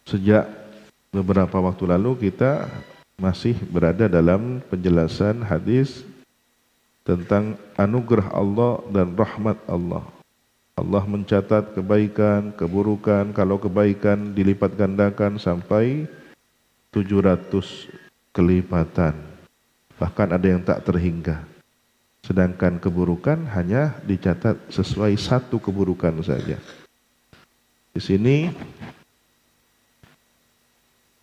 Sejak beberapa waktu lalu kita masih berada dalam penjelasan hadis tentang anugerah Allah dan rahmat Allah. Allah mencatat kebaikan, keburukan, kalau kebaikan dilipat gandakan sampai 700 kelipatan. Bahkan ada yang tak terhingga. Sedangkan keburukan hanya dicatat sesuai satu keburukan saja. Di sini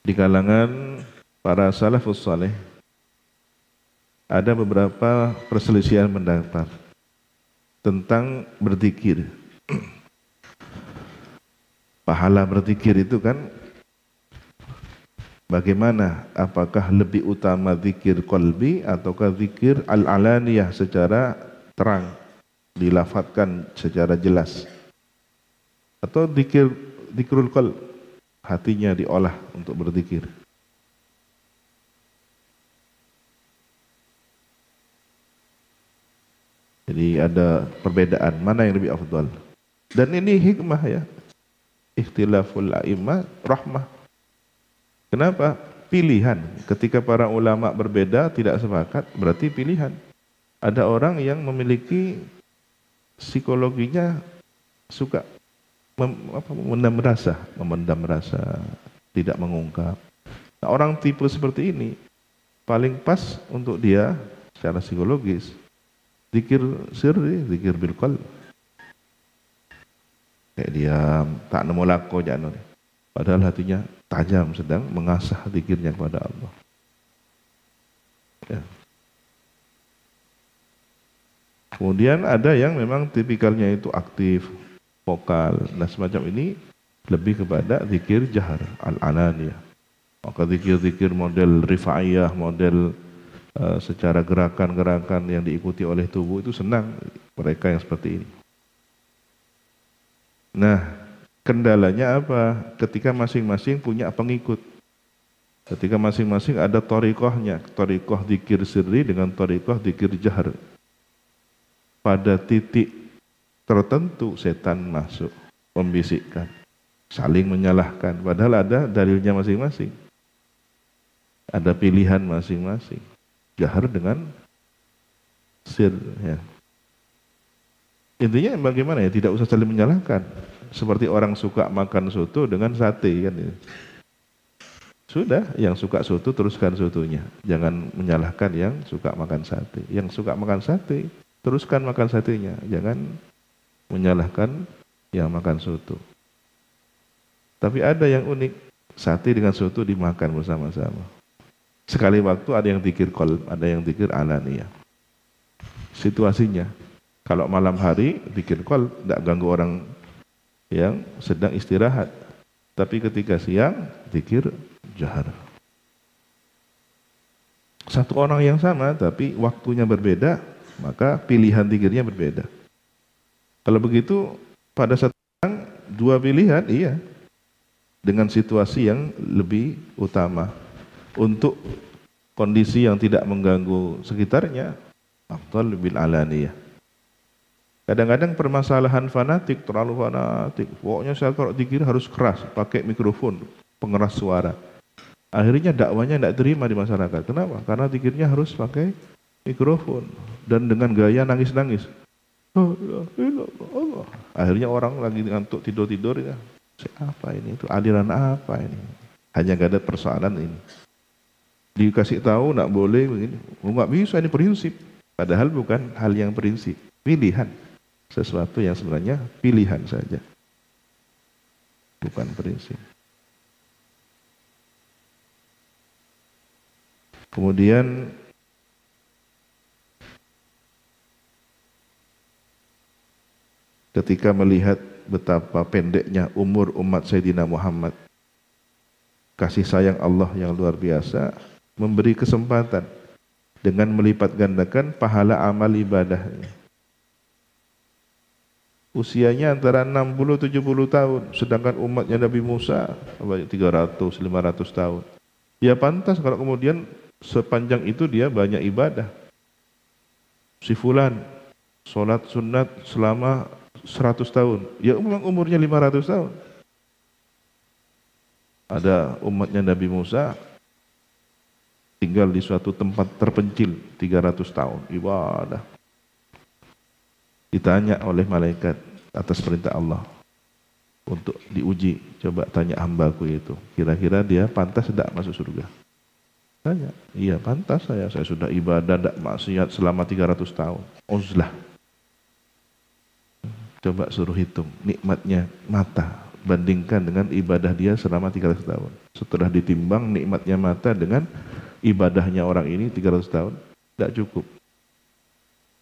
di kalangan para salafus saleh ada beberapa perselisihan pendapat tentang berzikir. Pahala berzikir itu kan bagaimana? Apakah lebih utama zikir qalbi ataukah zikir al-alaniyah secara terang, dilafadzkan secara jelas? Atau zikrul qalb, hatinya diolah untuk berzikir. Jadi ada perbedaan mana yang lebih afdal. Dan ini hikmah ya. Ikhtilaful a'immah rahmah. Kenapa? Pilihan. Ketika para ulama berbeda tidak sepakat, berarti pilihan. Ada orang yang memiliki psikologinya suka memendam rasa, tidak mengungkap. Nah, orang tipe seperti ini paling pas untuk dia secara psikologis zikir sirri, zikir bil qalb. Kayak dia tak nemu lako jangan. Padahal hatinya tajam sedang mengasah zikirnya kepada Allah. Ya. Kemudian ada yang memang tipikalnya itu aktif, vokal. Nah semacam ini lebih kepada zikir jahar, al-alaniyah. Maka zikir-zikir model rifaiyah, model secara gerakan-gerakan yang diikuti oleh tubuh itu senang mereka yang seperti ini. Nah, kendalanya apa? Ketika masing-masing punya pengikut. Ketika masing-masing ada thariqahnya, thariqah zikir sirri dengan thariqah zikir jahar. Pada titik tertentu setan masuk, membisikkan, saling menyalahkan. Padahal ada dalilnya masing-masing. Ada pilihan masing-masing. Jahar dengan sir. Ya. Intinya bagaimana ya? Tidak usah saling menyalahkan. Seperti orang suka makan soto dengan sate kan. Ya. Sudah, yang suka soto teruskan sotonya. Jangan menyalahkan yang suka makan sate. Yang suka makan sate, teruskan makan satenya. Jangan menyalahkan yang makan soto. Tapi ada yang unik, sate dengan soto dimakan bersama-sama. Sekali waktu ada yang zikir qalb, ada yang zikir alaniyah. Situasinya, kalau malam hari zikir qalb, tidak ganggu orang yang sedang istirahat. Tapi ketika siang, zikir jahar. Satu orang yang sama, tapi waktunya berbeda, maka pilihan zikirnya berbeda. Kalau begitu, pada satu orang, dua pilihan, iya. Dengan situasi yang lebih utama. Untuk kondisi yang tidak mengganggu sekitarnya, afdal bil alaniyah. Kadang-kadang permasalahan fanatik, terlalu fanatik. Pokoknya saya kalau zikir harus keras, pakai mikrofon, pengeras suara. Akhirnya dakwanya tidak terima di masyarakat. Kenapa? Karena zikirnya harus pakai mikrofon dan dengan gaya nangis-nangis. Oh, Allah. Akhirnya orang lagi ngantuk tidur-tidur ya. Apa ini? Itu aliran apa ini? Hanya gak ada persoalan ini. Dikasih tahu nak boleh begini, nggak bisa, ini prinsip. Padahal bukan hal yang prinsip, pilihan. Sesuatu yang sebenarnya pilihan saja, bukan prinsip. Kemudian ketika melihat betapa pendeknya umur umat Sayyidina Muhammad, kasih sayang Allah yang luar biasa memberi kesempatan dengan melipat gandakan pahala amal ibadahnya. Usianya antara 60-70 tahun, sedangkan umatnya Nabi Musa 300-500 tahun. Ya pantas kalau kemudian sepanjang itu dia banyak ibadah. Si fulan sholat sunat selama 100 tahun, ya memang umurnya 500 tahun. Ada umatnya Nabi Musa tinggal di suatu tempat terpencil 300 tahun ibadah. Ditanya oleh malaikat atas perintah Allah untuk diuji, coba tanya hambaku itu, kira-kira dia pantas tidak masuk surga? Tanya, iya pantas saya sudah ibadah tidak maksiat selama 300 tahun. Uzlah. Coba suruh hitung nikmatnya mata, bandingkan dengan ibadah dia selama 300 tahun. Setelah ditimbang nikmatnya mata dengan ibadahnya orang ini 300 tahun, tidak cukup.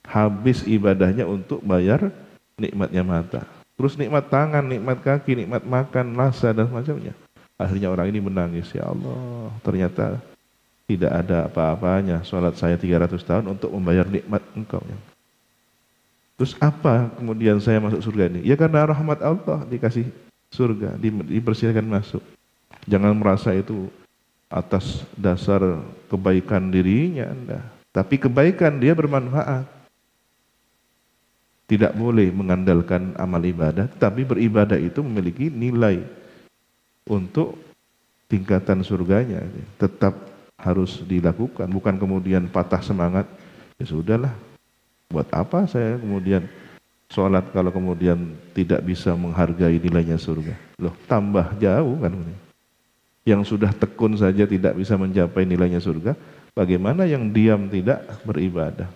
Habis ibadahnya untuk bayar nikmatnya mata. Terus nikmat tangan, nikmat kaki, nikmat makan, rasa dan semacamnya. Akhirnya orang ini menangis, ya Allah, ternyata tidak ada apa-apanya sholat saya 300 tahun untuk membayar nikmat engkau. Terus apa kemudian saya masuk surga ini? Ya karena rahmat Allah dikasih surga, dipersilakan masuk. Jangan merasa itu atas dasar kebaikan dirinya Anda. Tapi kebaikan dia bermanfaat. Tidak boleh mengandalkan amal ibadah, tapi beribadah itu memiliki nilai untuk tingkatan surganya. Tetap harus dilakukan, bukan kemudian patah semangat. Ya sudahlah, buat apa saya kemudian sholat kalau kemudian tidak bisa menghargai nilainya surga. Loh, tambah jauh kan. Yang sudah tekun saja tidak bisa mencapai nilainya surga, bagaimana yang diam tidak beribadah?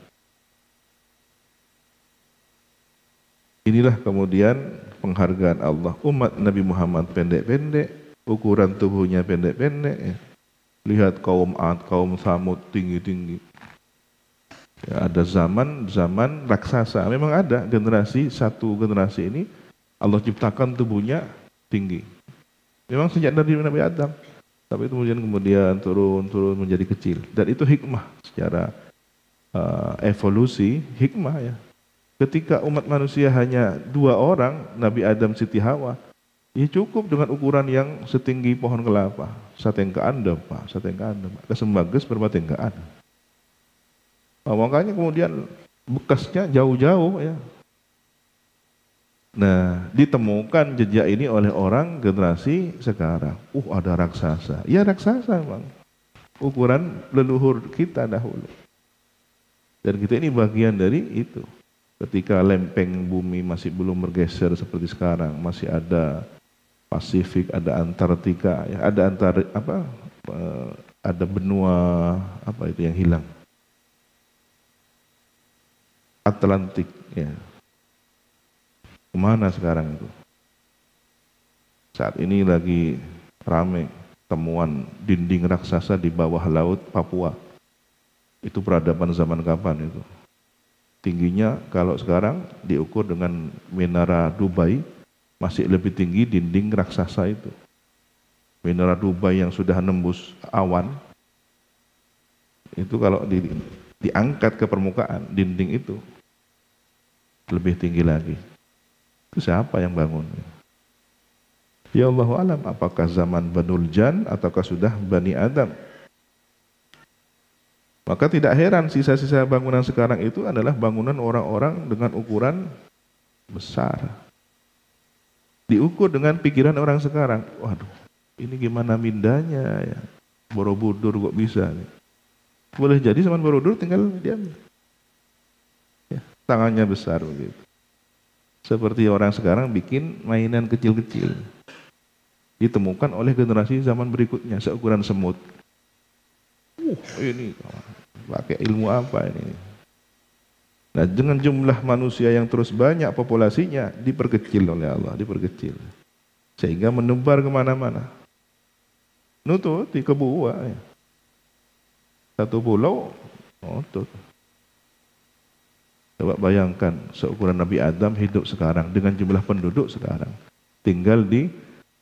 Inilah kemudian penghargaan Allah. Umat Nabi Muhammad pendek-pendek, ukuran tubuhnya pendek-pendek. Ya. Lihat kaum Ad, kaum Samud tinggi-tinggi. Ya, ada zaman raksasa. Memang ada satu generasi ini Allah ciptakan tubuhnya tinggi. Memang sejak dari Nabi Adam. Tapi kemudian turun menjadi kecil. Dan itu hikmah secara evolusi, hikmah ya. Ketika umat manusia hanya 2 orang, Nabi Adam, Siti Hawa, ya cukup dengan ukuran yang setinggi pohon kelapa. Satengka Anda, Pak, satengka Anda, Pak. Kesembages berbatengkaan. Nah, makanya kemudian bekasnya jauh-jauh ya. Nah, ditemukan jejak ini oleh orang generasi sekarang. Ada raksasa. Ya raksasa Bang. Ukuran leluhur kita dahulu. Dan kita ini bagian dari itu. Ketika lempeng bumi masih belum bergeser seperti sekarang, masih ada Pasifik, ada Antartika, ya, ada benua itu yang hilang, Atlantik, ya. Kemana sekarang itu? Saat ini lagi ramai temuan dinding raksasa di bawah laut Papua. Itu peradaban zaman kapan itu? Tingginya kalau sekarang diukur dengan Menara Dubai, masih lebih tinggi dinding raksasa itu. Menara Dubai yang sudah nembus awan, itu kalau diangkat ke permukaan, dinding itu lebih tinggi lagi. Itu siapa yang bangun? Ya Allahu alam, apakah zaman Banul Jan ataukah sudah Bani Adam? Maka tidak heran sisa-sisa bangunan sekarang itu adalah bangunan orang-orang dengan ukuran besar. Diukur dengan pikiran orang sekarang. Waduh, ini gimana mindanya ya? Borobudur kok bisa nih? Boleh jadi zaman Borobudur tinggal diam. Ya, tangannya besar begitu. Seperti orang sekarang bikin mainan kecil-kecil. Ditemukan oleh generasi zaman berikutnya seukuran semut. Ini pakai ilmu apa ini? Nah, dengan jumlah manusia yang terus banyak populasinya diperkecil oleh Allah, diperkecil sehingga menebar kemana-mana. Nutut di Kebua, ya. Satu pulau, nutut. Coba bayangkan seukuran Nabi Adam hidup sekarang dengan jumlah penduduk sekarang, tinggal di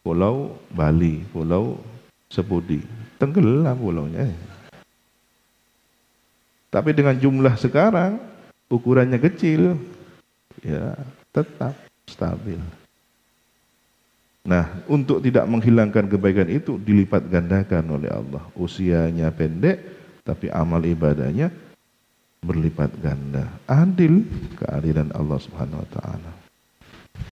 Pulau Bali, Pulau Sepudi, tenggelam pulaunya. Tapi dengan jumlah sekarang, ukurannya kecil, ya tetap stabil. Nah, untuk tidak menghilangkan kebaikan itu dilipat gandakan oleh Allah. Usianya pendek, tapi amal ibadahnya berlipat ganda. Adil keadilan Allah Subhanahu wa taala.